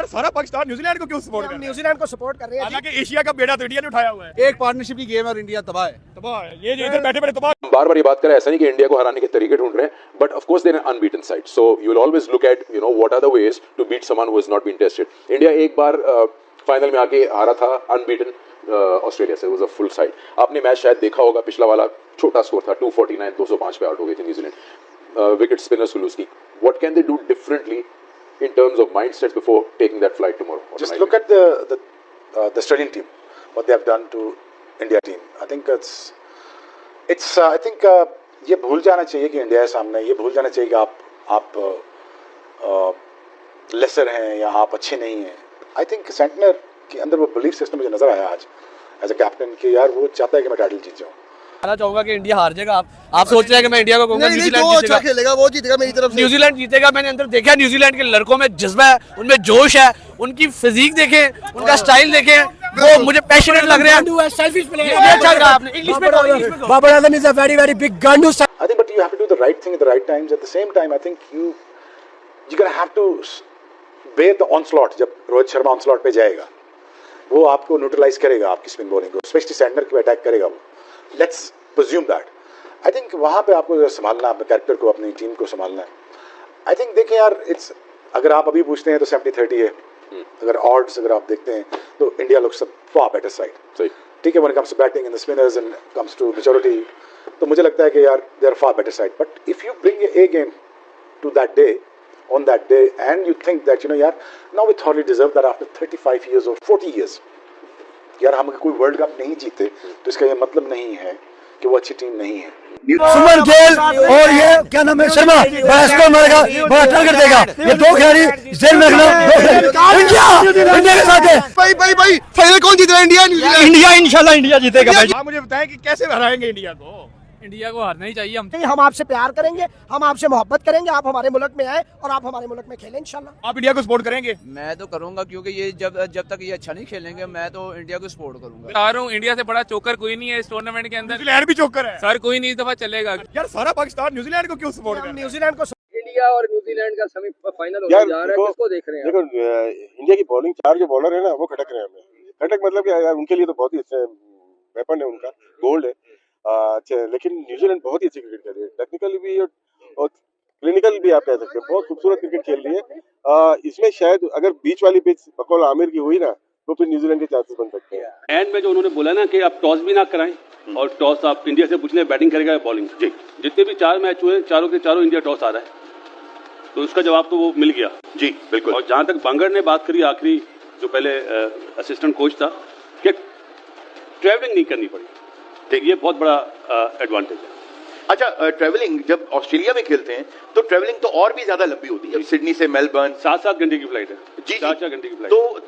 सारा पाकिस्तान न्यूजीलैंड को क्यों सपोर्ट कर रहा है? न्यूजीलैंड को सपोर्ट कर रहे हैं। हालांकि एशिया का बेड़ा तो इंडिया ने उठाया हुआ है। एक पार्टनरशिप की गेम है और इंडिया तबाह है। तबाह है ये जो इधर बैठे बैठे तबाह। बार बार ये बात करें, ऐसा नहीं कि इंडिया को हराने के तरीके ढूंढ रहे हैं, but of course they are unbeaten side, so you will always look at what are the ways to beat someone who has not been tested. India एक बार फाइनल में आके हारा था अनबीटन ऑस्ट्रेलिया से, वाज अ फुल साइड। आपने match शायद देखा होगा, पिछला वाला छोटा स्कोर था 249, 205 पे आउट हो गए थे न्यूजीलैंड। विकेट स्पिनर्स को लूज की। What can they do differently in terms of mindset before taking that flight tomorrow? Just look at the Australian team, what they have done to India team. I think I think ये भूल जाना चाहिए कि India के सामने, ये भूल जाना चाहिए कि आप लेसर हैं या आप अच्छे नहीं हैं। आई थिंक सेंटनर के अंदर वो बिलीफ सिस्टम मुझे नजर आया आज एज अ कैप्टन कि यार वो चाहता है कि मैं टाइटल जीत जाऊँ। कहना चाहूंगा कि इंडिया हार जाएगा। आप सोच रहे हैं कि मैं इंडिया को कहूंगा न्यूजीलैंड जीतेगा। अच्छा खेलेगा, वो जीतेगा मेरी तरफ से। न्यूजीलैंड जीतेगा। मैंने अंदर देखा न्यूजीलैंड के लड़कों में जज्बा है, उनमें जोश है, उनकी फिजिक देखें, उनका स्टाइल देखें, वो मुझे पैशनेट लग रहे हैं। सेल्फिश प्लेयर है। अच्छा लगा आपने इंग्लिश में कहो। Babar Azam is a very very big gun too. I think but you have to do the right thing at the right times. At the same time, I think you're gonna have to bear the onslaught. जब Rohit Sharma onslaught पे जाएगा, वो आपको neutralise करेगा, आपकी spin bowling को, specially centre को attack करेगा वो। Let's presume that. I think वहाँ पे आपको संभालना, अपने कैरेक्टर को, अपनी टीम को संभालना है। I think देखिए यार, अगर आप अभी पूछते हैं तो 70-30 है। अगर odds अगर आप देखते हैं तो India looks a far better side. ठीक है, when it comes to batting and the spinners and comes to maturity, तो मुझे लगता है कि यार they are far better side. But if you bring a game to that day, on that day, and you think that यार now we thoroughly deserve that after 35 years or 40 years, यार हम कोई वर्ल्ड कप नहीं जीते तो इसका ये मतलब नहीं है कि वो अच्छी टीम नहीं है। सुमन गिल और ये क्या नाम है शर्मा, बड़ा स्कोर मारेगा, बड़ा टारगेट देगा। ये दो खिलाड़ी जेल में रखना। इंडिया के साथ है। भाई फाइनल कौन जीतेगा? इंडिया इंशाल्लाह इंडिया जीतेगा भाई। आप मुझे बताएं कि कैसे हराएंगे इंडिया को? इंडिया को हारना ही चाहिए। हम आपसे प्यार करेंगे, हम आपसे मोहब्बत करेंगे, आप हमारे मुल्क में आए और आप हमारे मुल्क में खेलें इंशाल्लाह। आप इंडिया को सपोर्ट करेंगे? मैं तो करूंगा, क्योंकि ये जब तक ये अच्छा नहीं खेलेंगे मैं तो इंडिया को सपोर्ट करूंगा। बता रहा हूँ, इंडिया से बड़ा चोकर कोई नहीं है इस टूर्नामेंट के अंदर। न्यूजीलैंड भी चोकर है सर, कोई नहीं, इस दफा चलेगा। यार सारा पाकिस्तान न्यूजीलैंड को क्यों सपोर्ट कर रहा है? न्यूजीलैंड को इंडिया और न्यूजीलैंड का सेमीफाइनल होने जा रहा है, किसको देख रहे हैं? देखो इंडिया की बॉलिंग, चार जो बॉलर है ना वो खटक रहे हैं हमें। खटक मतलब कि यार उनके लिए तो बहुत ही अच्छा वेपन है, उनका गोल्ड है। अच्छा, लेकिन न्यूजीलैंड बहुत ही अच्छी क्रिकेट खेल रही है, टेक्निकली भी और क्लिनिकल भी आप कह सकते हैं। बहुत खूबसूरत क्रिकेट खेल रही है। इसमें शायद अगर बीच वाली पिच बकौल आमिर की हुई ना तो फिर न्यूजीलैंड के चांसेस बन सकते हैं। एंड में जो उन्होंने बोला ना कि आप टॉस भी ना कराएं और टॉस आप इंडिया से पूछ लें बैटिंग करेगा या बॉलिंग। जी, जितने भी 4 मैच हुए चारों के चारों इंडिया टॉस आ रहा है, तो उसका जवाब तो वो मिल गया। जी बिल्कुल। और जहां तक बांगर ने बात करी, आखिरी जो पहले असिस्टेंट कोच था, कि ट्रैवलिंग नहीं करनी पड़ी, ठीक, ये बहुत बड़ा एडवांटेज है। अच्छा, ट्रैवलिंग जब ऑस्ट्रेलिया में खेलते हैं तो ट्रैवलिंग तो और भी ज्यादा लंबी होती है, सिडनी से मेलबर्न 7-7 घंटे की फ्लाइट है। जी 4-4 घंटे की फ्लाइट। तो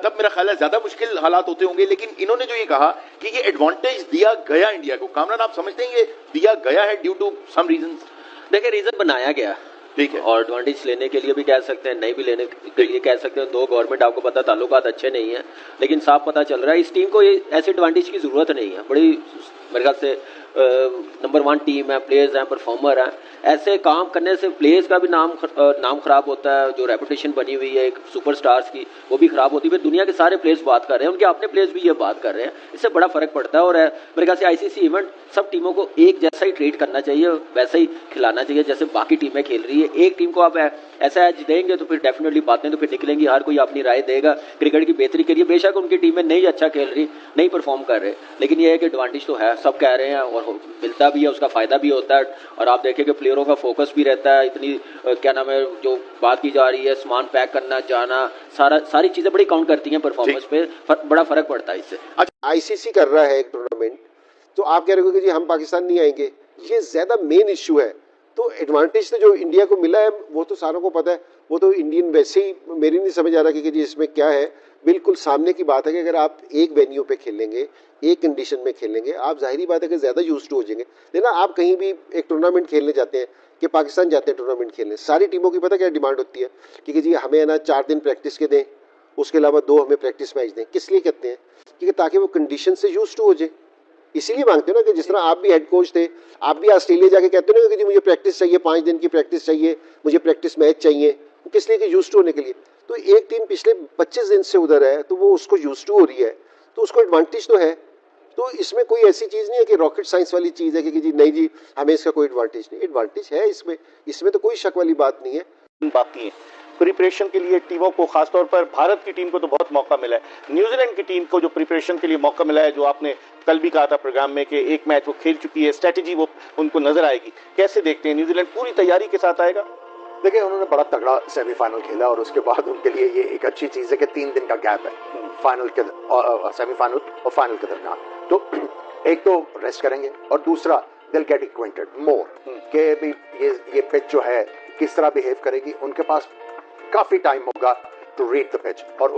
तब मेरा ख्याल है ज्यादा मुश्किल हालात होते होंगे, लेकिन इन्होंने जो ये कहा कि ये एडवांटेज दिया गया इंडिया को, कामरान आप समझते हैं ये दिया गया है ड्यू टू सम रीजंस? देखिए, रीजन बनाया गया, ठीक है, और एडवांटेज लेने के लिए भी कह सकते हैं, नहीं भी लेने के लिए कह सकते हैं। दो गवर्नमेंट आपको पता ताल्लुकात अच्छे नहीं है, लेकिन साफ पता चल रहा है इस टीम को ये ऐसे एडवांटेज की जरूरत नहीं है। बड़ी मेरे ख्याल से नंबर 1 टीम है, प्लेयर्स हैं, परफॉर्मर हैं। ऐसे काम करने से प्लेयर्स का भी नाम खराब होता है। जो रेपुटेशन बनी हुई है एक सुपरस्टार्स की, वो भी खराब होती है। फिर दुनिया के सारे प्लेयर्स बात कर रहे हैं, उनके अपने प्लेयर्स भी ये बात कर रहे हैं, इससे बड़ा फर्क पड़ता है। और मेरे ख्याल से आईसीसी इवेंट सब टीमों को एक जैसा ही ट्रीट करना चाहिए, वैसा ही खिलाना चाहिए जैसे बाकी टीमें खेल रही है। एक टीम को आप ऐसा एज देंगे तो फिर डेफिनेटली बातें तो फिर निकलेंगी, हर कोई अपनी राय देगा क्रिकेट की बेहतरी के लिए। बेशक उनकी टीमें नहीं अच्छा खेल रही, नहीं परफॉर्म कर रहे, लेकिन ये है कि एडवांटेज तो है, सब कह रहे हैं और मिलता भी है, उसका फायदा भी होता है। और आप देखें कि प्लेयरों का फोकस भी रहता है। इतनी क्या नाम है जो बात की जा रही है, सामान पैक करना, जाना, सारी चीजें बड़ी काउंट करती हैं परफॉर्मेंस पे, बड़ा फर्क पड़ता है इससे। आईसीसी कर रहा है एक टूर्नामेंट, तो आप कह रहे हो कि जी हम पाकिस्तान नहीं आएंगे, ये ज्यादा मेन इश्यू है। तो एडवांटेज तो जो इंडिया को मिला है वो तो सारों को पता है, वो तो इंडियन वैसे ही, मेरी नहीं समझ आ रहा कि जी इसमें क्या है। बिल्कुल सामने की बात है कि अगर आप एक वेन्यू पे खेलेंगे, एक कंडीशन में खेलेंगे, आप जाहिर बात है कि ज़्यादा यूज टू हो जाएंगे। लेकिन आप कहीं भी एक टूर्नामेंट खेलने जाते हैं, कि पाकिस्तान जाते हैं टूर्नामेंट खेलने, सारी टीमों की पता क्या डिमांड होती है कि जी हमें ना 4 दिन प्रैक्टिस के दें, उसके अलावा 2 हमें प्रैक्टिस मैच दें। किस लिए कहते हैं? क्योंकि ताकि वो कंडीशन से यूज टू हो जाए। इसीलिए मांगते हो ना कि जिस तरह आप भी हेड कोच थे, आप भी ऑस्ट्रेलिया जाके कहते हो ना कि जी मुझे प्रैक्टिस चाहिए, 5 दिन की प्रैक्टिस चाहिए, मुझे प्रैक्टिस मैच चाहिए, किस लिए कि यूज टू होने के लिए। तो एक टीम पिछले 25 दिन से उधर है तो वो उसको यूज टू हो रही है, तो उसको एडवांटेज तो है। तो इसमें कोई ऐसी चीज नहीं है कि रॉकेट साइंस वाली चीज है कि जी नहीं जी हमें इसका कोई एडवांटेज नहीं, एडवांटेज है इसमें तो कोई शक वाली बात नहीं है। बाकी है प्रिपरेशन के लिए टीमों को, खासतौर पर भारत की टीम को तो बहुत मौका मिला है। न्यूजीलैंड की टीम को जो प्रिपरेशन के लिए मौका मिला है, जो आपने कल भी कहा था प्रोग्राम में कि एक मैच वो खेल चुकी है, स्ट्रेटेजी वो उनको नजर आएगी, कैसे देखते हैं न्यूजीलैंड पूरी तैयारी के साथ आएगा? देखिए उन्होंने बड़ा तगड़ा सेमीफाइनल खेला और उसके बाद उनके लिए ये एक अच्छी चीज है कि 3 दिन का गैप है फाइनल के सेमीफाइनल और फाइनल के दरमियान, तो एक तो रेस्ट करेंगे और दूसरा दिल गेट एक्वेंटेड मोर कि भी ये पिच जो है किस तरह बिहेव करेगी। उनके पास काफी टाइम होगा टू रीड द पिच और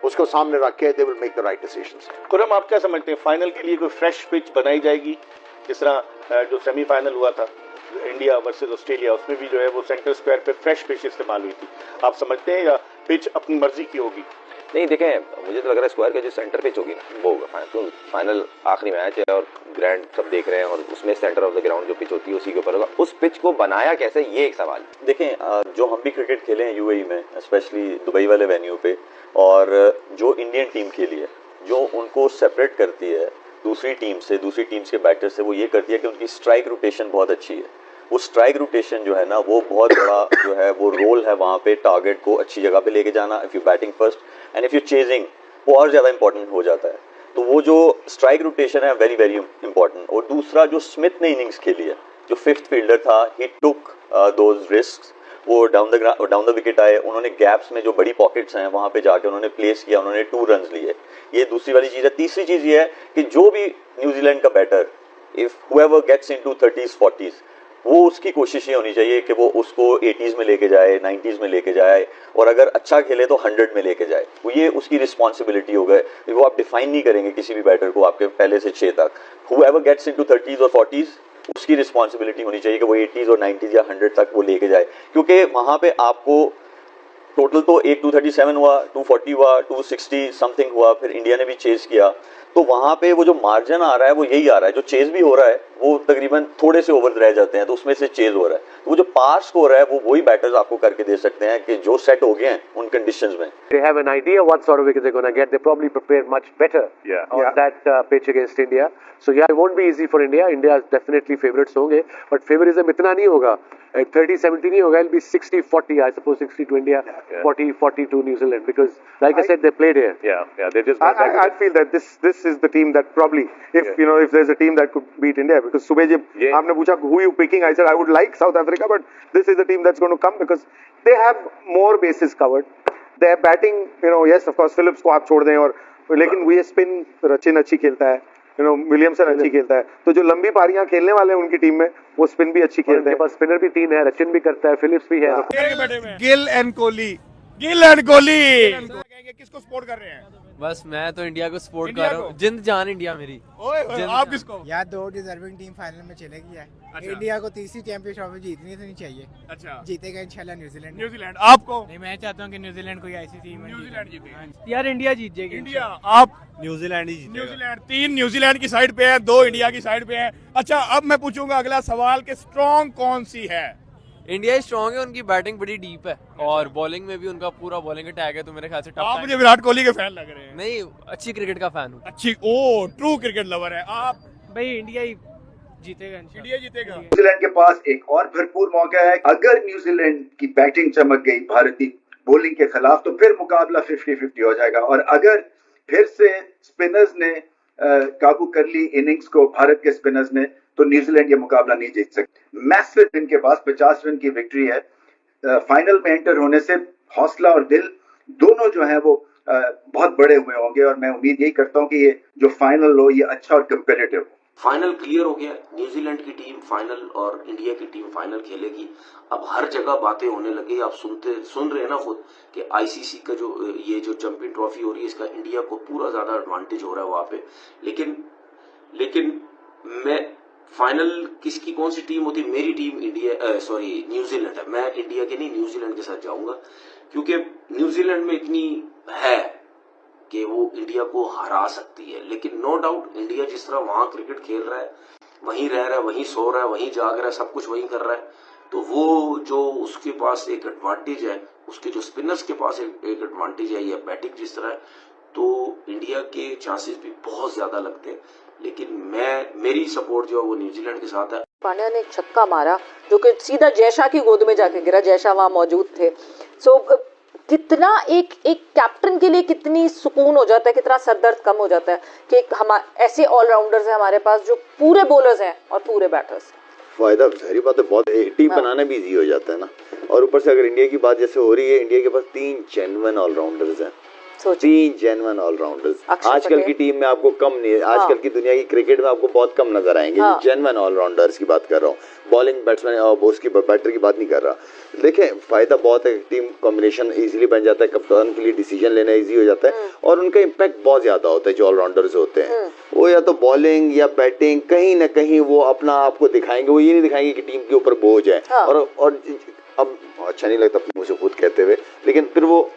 उसको सामने रख के they will make the right decisions. Khurram, आप क्या समझते हैं, फाइनल के लिए कोई फ्रेश पिच बनाई जाएगी? जिस तरह जो सेमीफाइनल हुआ था इंडिया वर्सेस ऑस्ट्रेलिया, उसमें भी जो है वो सेंटर स्क्वायर पे फ्रेश पिच इस्तेमाल हुई थी, आप समझते हैं या पिच अपनी मर्जी की होगी? नहीं देखें, मुझे तो लग रहा है स्क्वायर का जो सेंटर पिच होगी ना वो होगा फाइनल आखिरी मैच है और ग्रैंड सब देख रहे हैं और उसमें सेंटर ऑफ द ग्राउंड जो पिच होती है उसी के ऊपर होगा। उस पिच को बनाया कैसे, ये एक सवाल है। देखें, जो हम भी क्रिकेट खेले हैं यूएई में, स्पेशली दुबई वाले वेन्यू पे, और जो इंडियन टीम के लिए जो उनको सेपरेट करती है दूसरी टीम्स के बैटर से, वो ये करती है कि उनकी स्ट्राइक रोटेशन बहुत अच्छी है। वो स्ट्राइक रोटेशन जो है ना वो बहुत बड़ा जो है वो रोल है वहाँ पे, टारगेट को अच्छी जगह पे लेके जाना। If you batting first and if you chasing, वो और ज़्यादा इंपॉर्टेंट हो जाता है। तो वो जो स्ट्राइक रोटेशन है वेरी वेरी इंपॉर्टेंट। और दूसरा जो स्मिथ ने इनिंग्स खेली है, जो 5th फील्डर था, ही टुक दोज रिस्क। वो डाउन द विकेट आए, उन्होंने गैप्स में जो बड़ी पॉकेट्स हैं वहाँ पे जाके उन्होंने प्लेस किया, उन्होंने 2 रन लिए। ये दूसरी वाली चीज़ है। तीसरी चीज़ ये है कि जो भी न्यूजीलैंड का batter, if whoever gets into 30s 40s, वो उसकी कोशिश ये होनी चाहिए कि वो उसको 80s में लेके जाए, 90s में लेके जाए, और अगर अच्छा खेले तो 100 में लेके जाए। वो ये उसकी रिस्पॉन्सिबिलिटी हो गए। वो आप डिफाइन नहीं करेंगे किसी भी बैटर को आपके पहले से 6 तक। हुएवर गेट्स इनटू 30s और 40s, उसकी रिस्पॉन्सिबिलिटी होनी चाहिए कि वो 80s और 90s या 100 तक वो लेके जाए, क्योंकि वहाँ पे आपको टोटल तो 237 हुआ, 240 हुआ, 260 समथिंग हुआ, फिर इंडिया ने भी चेज किया। तो वहाँ पे वो जो मार्जिन आ रहा है वो यही आ रहा है। जो चेज भी हो रहा है वो तकरीबन थोड़े से ओवर रह जाते हैं, तो उसमें से चेज हो रहा है। तो वो जो पार स्कोर है वो वही बैटर्स आपको करके दे सकते हैं कि जो सेट हो गए हैं उन कंडीशंस में। They have an idea what sort of wicket they're going to get. They probably prepared much better on that pitch against India. So yeah, it won't be easy for India. India is definitely favorites होंगे, but favorism इतना नहीं होगा, 30-70 नहीं होगा. It'll be 60-40, I suppose 60 to India, 40-40 to New Zealand, because like I said, they played here. They just. I feel that this is the team that probably, if there's a team that could beat India, because सुबह जब आपने पूछा who you picking, I said I would like South Africa, but this is the team that's going to come because they have more bases covered. Their batting, yes, of course, Phillips को आप छोड़ दें, और लेकिन ये spin Rachin अच्छी खेलता है, विलियमसन अच्छी खेलता है, तो जो लंबी पारियां खेलने वाले हैं उनकी टीम में वो स्पिन भी अच्छी खेलते हैं। स्पिनर भी 3 है, रचिन भी करता है, फिलिप्स भी है। गिल एंड कोहली किसको सपोर्ट कर रहे हैं? बस मैं तो इंडिया को सपोर्ट कर रहा हूँ, जिंद जान इंडिया मेरी। आप किसको? यार 2 डिजर्विंग टीम फाइनल में चलेगी यार। अच्छा। इंडिया को तीसरी चैंपियंस ट्रॉफी जीतनी तो नहीं चाहिए। अच्छा, जीतेगा इंशाल्लाह न्यूजीलैंड। आपको? नहीं, मैं चाहता हूँ कि न्यूजीलैंड कोई ऐसी टीम है न्यूजीलैंड जीते। यार इंडिया जीत जाएगी। इंडिया? आप? न्यूजीलैंड ही जीतेगा। न्यूजीलैंड 3 न्यूजीलैंड की साइड पे है, 2 इंडिया की साइड पे है। अच्छा, अब मैं पूछूंगा अगला सवाल कि स्ट्रॉन्ग कौन सी है? इंडिया स्ट्रॉन्ग है, उनकी बैटिंग बड़ी डीप है और बॉलिंग में भी उनका पूरा बॉलिंग अटैक है, तो मेरे ख्याल से टफ। आप मुझे विराट कोहली के फैन लग रहे हैं। नहीं, अच्छी क्रिकेट का फैन हूँ। अच्छी, ट्रू क्रिकेट लवर है आप? भाई इंडिया ही जीतेगा। न्यूजीलैंड के पास एक और भरपूर मौका है। अगर न्यूजीलैंड की बैटिंग चमक गई भारतीय बॉलिंग के खिलाफ तो फिर मुकाबला 50-50 हो जाएगा, और अगर फिर से स्पिनर्स ने काबू कर ली इनिंग्स को, भारत के स्पिनर्स ने, तो न्यूजीलैंड ये मुकाबला नहीं जीत सकती। मैसिव इनके पास 50 रन की विक्ट्री है। फाइनल में एंटर होने से हौसला और दिल दोनों जो है वो बहुत बड़े हुए होंगे, और मैं उम्मीद यही करता हूँ कि ये जो फाइनल हो ये अच्छा और कंपेटिटिव हो। फाइनल क्लियर हो गया, न्यूजीलैंड की टीम फाइनल और इंडिया की टीम फाइनल खेलेगी। अब हर जगह बातें होने लगी, आप सुन रहे हैं ना खुद कि आईसीसी का जो ये जो चैंपियन ट्रॉफी हो रही है इसका इंडिया को पूरा ज्यादा एडवांटेज हो रहा है वहां पे। लेकिन मैं फाइनल किसकी कौन सी टीम होती, मेरी टीम न्यूजीलैंड है। मैं इंडिया के नहीं न्यूजीलैंड के साथ जाऊंगा, क्योंकि न्यूजीलैंड में इतनी है कि वो इंडिया को हरा सकती है। लेकिन नो डाउट इंडिया जिस तरह वहां क्रिकेट खेल रहा है, वहीं रह रहा है, वहीं सो रहा है, वहीं जाग रहा है, सब कुछ वहीं कर रहा है, तो वो जो उसके पास एक एडवांटेज है उसके जो स्पिनर्स के पास एक एडवांटेज है या बैटिंग जिस तरह है, तो इंडिया के चांसेस भी बहुत ज्यादा लगते हैं। लेकिन मेरी सपोर्ट जो है वो न्यूजीलैंड के साथ है। पांड्या ने एक छक्का मारा जो कि सीधा जयशाह की गोद में जाके गिरा, जयशाह वहां मौजूद थे। कितना एक कैप्टन के लिए कितनी सुकून हो जाता है, कितना सरदर्द कम हो जाता है कि हम ऐसे ऑलराउंडर्स हैं हमारे पास जो पूरे बॉलर्स हैं और पूरे बैटर्स। फायदा सारी बात है, बहुत एक टीम बनाना भी इजी हो जाता है ना। और ऊपर से अगर इंडिया की बात जैसे हो रही है, इंडिया के पास 3 जेन्युइन ऑलराउंडर्स हैं, 3 जेन्युइन ऑलराउंडर्स। आजकल की टीम में आपको कम नहीं है, आजकल की दुनिया की क्रिकेट में आपको बहुत कम नजर आएंगे। जेन्युइन ऑलराउंडर्स की बात कर रहा हूँ, बॉलिंग बैट्समैन और उसकी बैटर की बात नहीं कर रहा। देखें फायदा बहुत है, टीम कॉम्बिनेशन इजीली बन जाता है, कप्तान के लिए डिसीजन लेना इजी हो जाता है और उनका इम्पैक्ट बहुत ज्यादा होता है। जो ऑलराउंडर्स होते हैं वो या तो बॉलिंग या बैटिंग कहीं ना कहीं वो अपना आपको दिखाएंगे, वो ये नहीं दिखाएंगे कि टीम के ऊपर बोझ है। और अब अच्छा नहीं लगता मुझे खुद कहते हुए, लेकिन फिर वो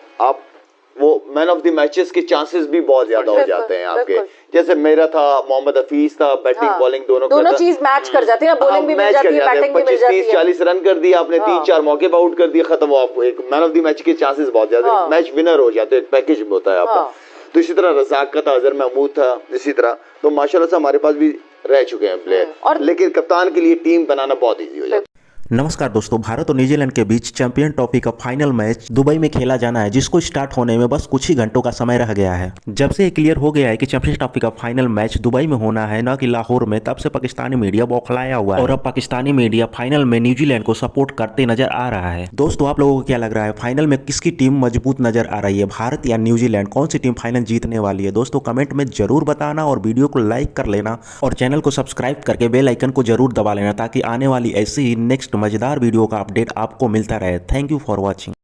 मैन ऑफ द मैचेस के चांसेस भी बहुत ज्यादा हो जाते हैं आपके। जैसे मेरा था, मोहम्मद हफीज था, बैटिंग बॉलिंग दोनों चीज मैच कर जाती है, बॉलिंग भी मिल जाती है, बैटिंग भी मिल जाती है। 25-40 रन कर दिया आपने, 3-4 मौके पर आउट कर दिया, खत्म हो। आपको एक मैन ऑफ द मैच के चांसेस बहुत ज्यादा, मैच विनर हो जाते हैं, एक पैकेज होता है आपका। तो इसी तरह रज़ाक का था, अजहर महमूद था, इसी तरह तो माशाल्लाह से हमारे पास भी रह चुके हैं प्लेयर। लेकिन कप्तान के लिए टीम बनाना बहुत ईजी हो जाता है। नमस्कार दोस्तों, भारत और न्यूजीलैंड के बीच चैंपियन ट्रॉफी का फाइनल मैच दुबई में खेला जाना है, जिसको स्टार्ट होने में बस कुछ ही घंटों का समय रह गया है। जब से ये क्लियर हो गया है कि चैंपियंस ट्रॉफी का फाइनल मैच दुबई में होना है, न कि लाहौर में, तब से पाकिस्तानी मीडिया बौखलाया हुआ है और अब पाकिस्तानी मीडिया फाइनल में न्यूजीलैंड को सपोर्ट करते नजर आ रहा है। दोस्तों आप लोगों को क्या लग रहा है, फाइनल में किसकी टीम मजबूत नजर आ रही है, भारत या न्यूजीलैंड? कौन सी टीम फाइनल जीतने वाली है? दोस्तों कमेंट में जरूर बताना और वीडियो को लाइक कर लेना और चैनल को सब्सक्राइब करके बेल आइकन को जरूर दबा लेना, ताकि आने वाली ऐसी ही नेक्स्ट मजेदार वीडियो का अपडेट आपको मिलता रहे। Thank you for watching.